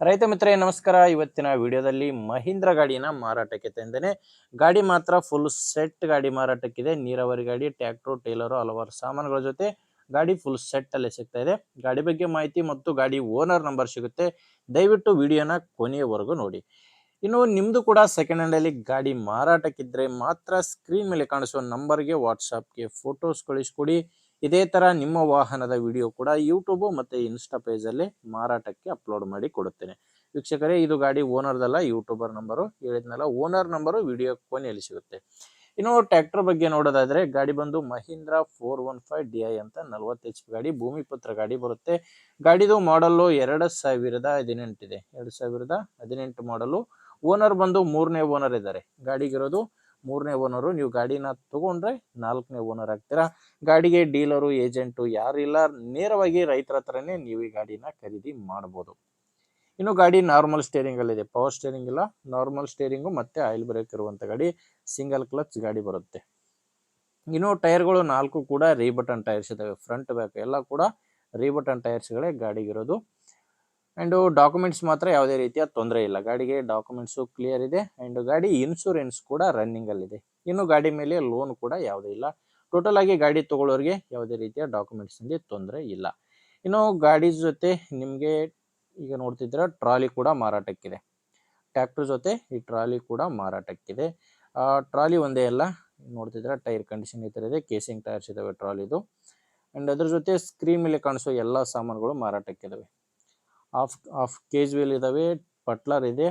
ರೈತ ಮಿತ್ರರೇ ನಮಸ್ಕಾರ. ಇವತ್ತಿನ ವಿಡಿಯೋದಲ್ಲಿ ಮಹೀಂದ್ರ ಗಾಡಿನ ಮಾರಾಟಕ್ಕೆ ತಂದೇನೆ. ಗಾಡಿ ಮಾತ್ರ ಫುಲ್ ಸೆಟ್ ಗಾಡಿ ಮಾರಾಟಕ್ಕಿದೆ. ನೀರಾವರಿ ಗಾಡಿ, ಟ್ರ್ಯಾಕ್ಟರ್, ಟೇಲರು, ಹಲವಾರು ಸಾಮಾನುಗಳ ಜೊತೆ ಗಾಡಿ ಫುಲ್ ಸೆಟ್ ಅಲ್ಲಿ ಸಿಗ್ತಾ ಇದೆ. ಗಾಡಿ ಬಗ್ಗೆ ಮಾಹಿತಿ ಮತ್ತು ಗಾಡಿ ಓನರ್ ನಂಬರ್ ಸಿಗುತ್ತೆ. ದಯವಿಟ್ಟು ವಿಡಿಯೋನ ಕೊನೆಯವರೆಗೂ ನೋಡಿ. ಇನ್ನು ನಿಮ್ದು ಕೂಡ ಸೆಕೆಂಡ್ ಹ್ಯಾಂಡ್ ಅಲ್ಲಿ ಗಾಡಿ ಮಾರಾಟಕ್ಕಿದ್ರೆ ಮಾತ್ರ ಸ್ಕ್ರೀನ್ ಮೇಲೆ ಕಾಣಿಸುವ ನಂಬರ್ಗೆ ವಾಟ್ಸಾಪ್ಗೆ ಫೋಟೋಸ್ ಕಳಿಸ್ಕೊಡಿ. ಇದೇ ತರ ನಿಮ್ಮ ವಾಹನದ ವಿಡಿಯೋ ಕೂಡ ಯೂಟ್ಯೂಬ್ ಮತ್ತೆ ಇನ್ಸ್ಟಾ ಪೇಜ್ ಅಲ್ಲಿ ಮಾರಾಟಕ್ಕೆ ಅಪ್ಲೋಡ್ ಮಾಡಿ ಕೊಡುತ್ತೇನೆ. ವೀಕ್ಷಕರೇ, ಇದು ಗಾಡಿ ಓನರ್ದಲ್ಲ, ಯೂಟ್ಯೂಬರ್ ನಂಬರು. ಹೇಳಿದ್ನಲ್ಲ, ಓನರ್ ನಂಬರು ವಿಡಿಯೋ ಕೊನೆಯಲ್ಲಿ ಸಿಗುತ್ತೆ. ಇನ್ನು ಟ್ರ್ಯಾಕ್ಟರ್ ಬಗ್ಗೆ ನೋಡೋದಾದ್ರೆ ಗಾಡಿ ಬಂದು ಮಹೀಂದ್ರ 415 DI ಅಂತ 40 HP ಗಾಡಿ, ಭೂಮಿಪುತ್ರ ಗಾಡಿ ಬರುತ್ತೆ. ಗಾಡಿದು ಮಾಡಲ್ಲು 2018 ಇದೆ. 2018 ಮಾಡಲು. ಓನರ್ ಬಂದು ಮೂರನೇ ಓನರ್ ಇದ್ದಾರೆ. ಗಾಡಿಗಿರೋದು ಮೂರನೇ ಓನರು. ನೀವು ಗಾಡಿನ ತಗೊಂಡ್ರೆ 4ನೇ ಓನರ್ ಆಗ್ತೀರಾ. ಗಾಡಿಗೆ ಡೀಲರು, ಏಜೆಂಟು ಯಾರು ಇಲ್ಲ. ನೇರವಾಗಿ ರೈತರ ಹತ್ರನೇ ನೀವು ಈ ಗಾಡಿನ ಖರೀದಿ ಮಾಡಬಹುದು. ಇನ್ನು ಗಾಡಿ ನಾರ್ಮಲ್ ಸ್ಟೇರಿಂಗ್ ಅಲ್ಲಿ ಇದೆ, ಪವರ್ ಸ್ಟೇರಿಂಗ್ ಇಲ್ಲ, ನಾರ್ಮಲ್ ಸ್ಟೇರಿಂಗು ಮತ್ತೆ ಆಯಿಲ್ ಬ್ರೇಕ್ ಇರುವಂತ ಗಾಡಿ, ಸಿಂಗಲ್ ಕ್ಲಚ್ ಗಾಡಿ ಬರುತ್ತೆ. ಇನ್ನು ಟೈರ್ಗಳು 4 ಕೂಡ ರೀಬಟನ್ ಟೈರ್ಸ್ ಇದಾವೆ. ಫ್ರಂಟ್ ಬ್ಯಾಕ್ ಎಲ್ಲ ಕೂಡ ರೀಬಟನ್ ಟೈರ್ಸ್ಗಳೇ ಗಾಡಿಗಿರೋದು. ಅಂಡ್ ಡಾಕ್ಯುಮೆಂಟ್ಸ್ ಮಾತ್ರ ಯಾವುದೇ ರೀತಿಯ ತೊಂದರೆ ಇಲ್ಲ. ಗಾಡಿಗೆ ಡಾಕ್ಯುಮೆಂಟ್ಸು ಕ್ಲಿಯರ್ ಇದೆ. ಅಂಡ್ ಗಾಡಿ ಇನ್ಶೂರೆನ್ಸ್ ಕೂಡ ರನ್ನಿಂಗ್ ಅಲ್ಲಿ ಇದೆ. ಇನ್ನು ಗಾಡಿ ಮೇಲೆ ಲೋನ್ ಕೂಡ ಯಾವುದೇ ಇಲ್ಲ. ಟೋಟಲ್ ಆಗಿ ಗಾಡಿ ತಗೊಳ್ಳೋರಿಗೆ ಯಾವುದೇ ರೀತಿಯ ಡಾಕ್ಯುಮೆಂಟ್ಸ್ ನಲ್ಲಿ ತೊಂದರೆ ಇಲ್ಲ. ಇನ್ನು ಗಾಡಿ ಜೊತೆ ನಿಮಗೆ ಈಗ ನೋಡ್ತಿದ್ರೆ ಟ್ರಾಲಿ ಕೂಡ ಮಾರಾಟಕ್ಕಿದೆ. ಟ್ರ್ಯಾಕ್ಟರ್ ಜೊತೆ ಈ ಟ್ರಾಲಿ ಕೂಡ ಮಾರಾಟಕ್ಕಿದೆ. ಟ್ರಾಲಿ ಒಂದೇ ಅಲ್ಲ, ನೋಡ್ತಿದ್ರೆ ಟೈರ್ ಕಂಡೀಷನ್ ಈ ತರ ಇದೆ. ಕೇಸಿಂಗ್ ಟೈರ್ಸ್ ಇದಾವೆ ಟ್ರಾಲಿದು. ಅಂಡ್ ಅದ್ರ ಜೊತೆ ಸ್ಕ್ರೀನ್ ಮೇಲೆ ಕಾಣಿಸೋ ಎಲ್ಲಾ ಸಾಮಾನುಗಳು ಮಾರಾಟಕ್ಕಿದಾವೆ. ಹಾಫ್ ಕೇಜ್ ವೀಲ್ ಇದಾವೆ, ಪಟ್ಲರ್ ಇದೆ,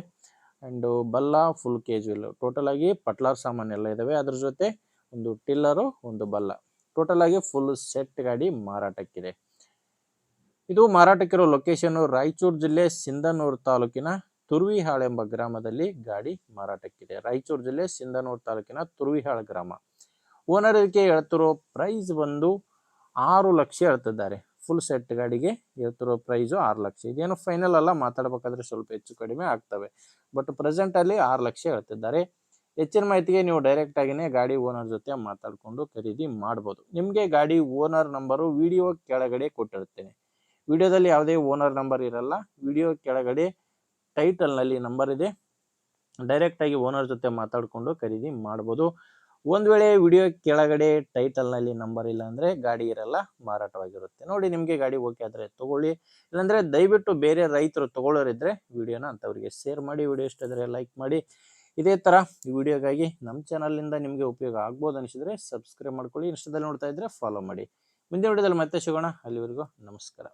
ಅಂಡ್ ಬಲ್ಲ ಫುಲ್ ಕೇಜ್ ವೀಲ್. ಟೋಟಲ್ ಆಗಿ ಪಟ್ಲರ್ ಸಾಮಾನು ಎಲ್ಲ ಇದಾವೆ. ಅದ್ರ ಜೊತೆ ಒಂದು ಟಿಲ್ಲರು, ಒಂದು ಬಲ್ಲ. ಟೋಟಲ್ ಆಗಿ ಫುಲ್ ಸೆಟ್ ಗಾಡಿ ಮಾರಾಟಕ್ಕಿದೆ. ಇದು ಮಾರಾಟಕ್ಕಿರೋ ಲೊಕೇಶನ್ ರಾಯಚೂರು ಜಿಲ್ಲೆ ಸಿಂಧನೂರು ತಾಲೂಕಿನ ತುರ್ವಿಹಾಳ್ ಎಂಬ ಗ್ರಾಮದಲ್ಲಿ ಗಾಡಿ ಮಾರಾಟಕ್ಕಿದೆ. ರಾಯಚೂರು ಜಿಲ್ಲೆ ಸಿಂಧನೂರು ತಾಲೂಕಿನ ತುರ್ವಿಹಾಳ್ ಗ್ರಾಮ. ಓನರ್ ಇದಕ್ಕೆ ಹೇಳ್ತಿರೋ ಪ್ರೈಸ್ ಬಂದು 6 ಲಕ್ಷ ಹೇಳ್ತಿದ್ದಾರೆ. ಫುಲ್ ಸೆಟ್ ಗಾಡಿಗೆ ಹೇಳ್ತಿರೋ ಪ್ರೈಸು 6 ಲಕ್ಷ. ಇದೇನು ಫೈನಲ್ ಅಲ್ಲ, ಮಾತಾಡಬೇಕಾದ್ರೆ ಸ್ವಲ್ಪ ಹೆಚ್ಚು ಕಡಿಮೆ ಆಗ್ತವೆ. ಬಟ್ ಪ್ರೆಸೆಂಟ್ ಅಲ್ಲಿ 6 ಲಕ್ಷ ಹೇಳ್ತಿದ್ದಾರೆ. ಹೆಚ್ಚಿನ ಮಾಹಿತಿಗೆ ನೀವು ಡೈರೆಕ್ಟ್ ಆಗಿನೇ ಗಾಡಿ ಓನರ್ ಜೊತೆ ಮಾತಾಡ್ಕೊಂಡು ಖರೀದಿ ಮಾಡ್ಬೋದು. ನಿಮಗೆ ಗಾಡಿ ಓನರ್ ನಂಬರು ವಿಡಿಯೋ ಕೆಳಗಡೆ ಕೊಟ್ಟಿರ್ತೇನೆ. ವಿಡಿಯೋದಲ್ಲಿ ಯಾವುದೇ ಓನರ್ ನಂಬರ್ ಇರಲ್ಲ. ವಿಡಿಯೋ ಕೆಳಗಡೆ ಟೈಟಲ್ ನಲ್ಲಿ ನಂಬರ್ ಇದೆ. ಡೈರೆಕ್ಟ್ ಆಗಿ ಓನರ್ ಜೊತೆ ಮಾತಾಡ್ಕೊಂಡು ಖರೀದಿ ಮಾಡ್ಬೋದು. ಒಂದ್ ವೇಳೆ ವಿಡಿಯೋ ಕೆಳಗಡೆ ಟೈಟಲ್ ನಲ್ಲಿ ನಂಬರ್ ಇಲ್ಲ ಅಂದ್ರೆ ಗಾಡಿ ಇರಲ್ಲ, ಮಾರಾಟವಾಗಿರುತ್ತೆ. ನೋಡಿ, ನಿಮ್ಗೆ ಗಾಡಿ ಓಕೆ ಆದ್ರೆ ತಗೊಳ್ಳಿ. ಇಲ್ಲಾಂದ್ರೆ ದಯವಿಟ್ಟು ಬೇರೆ ರೈತರು ತಗೊಳ್ಳೋರಿದ್ರೆ ವಿಡಿಯೋನ ಅಂತವರಿಗೆ ಶೇರ್ ಮಾಡಿ. ವಿಡಿಯೋ ಇಷ್ಟ ಆದ್ರೆ ಲೈಕ್ ಮಾಡಿ. ಇದೇ ತರ ವಿಡಿಯೋಗಾಗಿ ನಮ್ಮ ಚಾನಲ್ ನಿಂದ ನಿಮ್ಗೆ ಉಪಯೋಗ ಆಗ್ಬೋದು ಅನಿಸಿದ್ರೆ ಸಬ್ಸ್ಕ್ರೈಬ್ ಮಾಡ್ಕೊಳ್ಳಿ. ಇನ್ಸ್ಟಾದಲ್ಲಿ ನೋಡ್ತಾ ಇದ್ರೆ ಫಾಲೋ ಮಾಡಿ. ಮುಂದಿನ ವಿಡಿಯೋದಲ್ಲಿ ಮತ್ತೆ ಸಿಗೋಣ. ಅಲ್ಲಿವರೆಗೂ ನಮಸ್ಕಾರ.